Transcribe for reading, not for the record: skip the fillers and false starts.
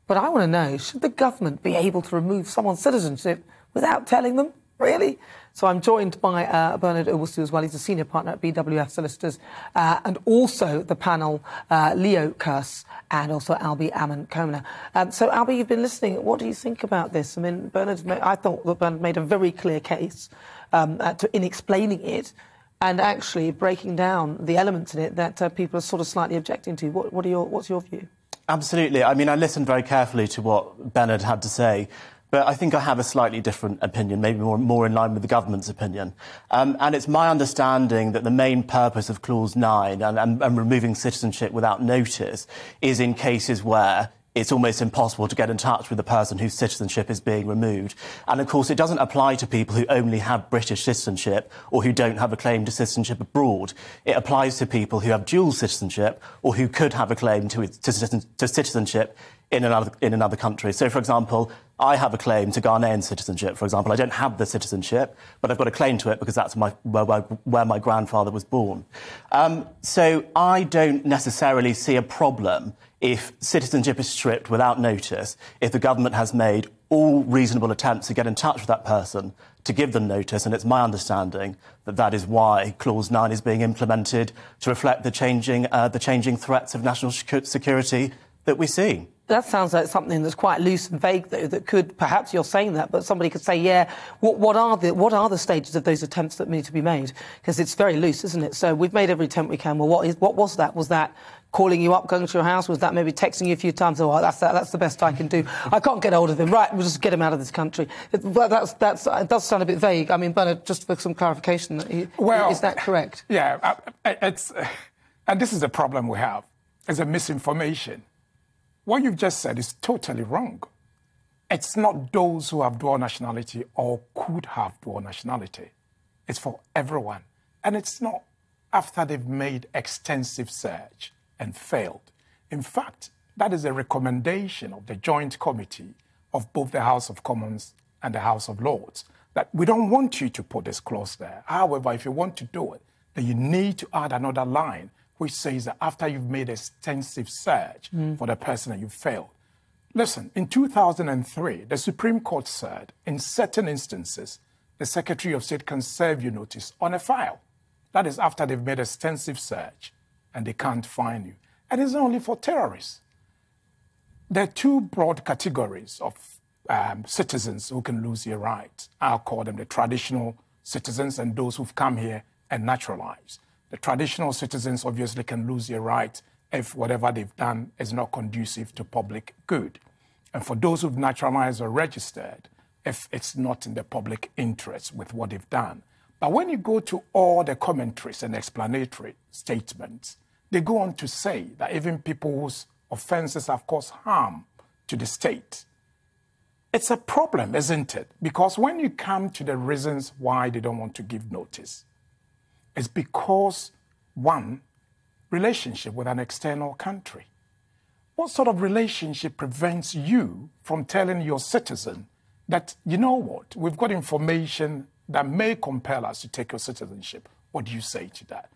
But I want to know, should the government be able to remove someone's citizenship without telling them? Really? So I'm joined by Bernard Owusu as well. He's a senior partner at BWF Solicitors, and also the panel, Leo Curse and also Albie Amankona. So, Albie, you've been listening. What do you think about this? I mean, I thought that Bernard made a very clear case in explaining it and actually breaking down the elements in it that people are sort of slightly objecting to. What's your view? Absolutely. I mean, I listened very carefully to what Bennard had to say. But I think I have a slightly different opinion, maybe more in line with the government's opinion. And it's my understanding that the main purpose of Clause 9 and removing citizenship without notice is in cases where it's almost impossible to get in touch with the person whose citizenship is being removed. And, of course, it doesn't apply to people who only have British citizenship or who don't have a claim to citizenship abroad. It applies to people who have dual citizenship or who could have a claim to citizenship in another country. So, for example, I have a claim to Ghanaian citizenship, for example. I don't have the citizenship, but I've got a claim to it because that's where my grandfather was born. So I don't necessarily see a problem if citizenship is stripped without notice, if the government has made all reasonable attempts to get in touch with that person, to give them notice, and it's my understanding that that is why Clause 9 is being implemented to reflect the changing threats of national security that we see. That sounds like something that's quite loose and vague, though, that could, perhaps you're saying that, but somebody could say, yeah, what are the stages of those attempts that need to be made? Because it's very loose, isn't it? So we've made every attempt we can. Well, what was that? Was that calling you up, going to your house? Was that maybe texting you a few times? Oh, that's the best I can do. I can't get hold of him. Right, we'll just get him out of this country. It does sound a bit vague. I mean, Bernard, just for some clarification, is that correct? Yeah, and this is the problem we have, is a misinformation. What you've just said is totally wrong. It's not those who have dual nationality or could have dual nationality. It's for everyone. And it's not after they've made extensive search and failed. In fact, that is a recommendation of the Joint Committee of both the House of Commons and the House of Lords, that we don't want you to put this clause there. However, if you want to do it, then you need to add another line which says that after you've made extensive search for the person that you failed. Listen, in 2003, the Supreme Court said in certain instances, the Secretary of State can serve you notice on a file. That is after they've made extensive search and they can't find you. And it's not only for terrorists. There are two broad categories of citizens who can lose their rights. I'll call them the traditional citizens and those who've come here and naturalized. The traditional citizens obviously can lose their rights if whatever they've done is not conducive to public good. And for those who've naturalized or registered, if it's not in the public interest with what they've done. But when you go to all the commentaries and explanatory statements, they go on to say that even people whose offences have caused harm to the state, it's a problem, isn't it? Because when you come to the reasons why they don't want to give notice, it's because, one, relationship with an external country. What sort of relationship prevents you from telling your citizen that, you know what, we've got information that may compel us to take your citizenship? What do you say to that?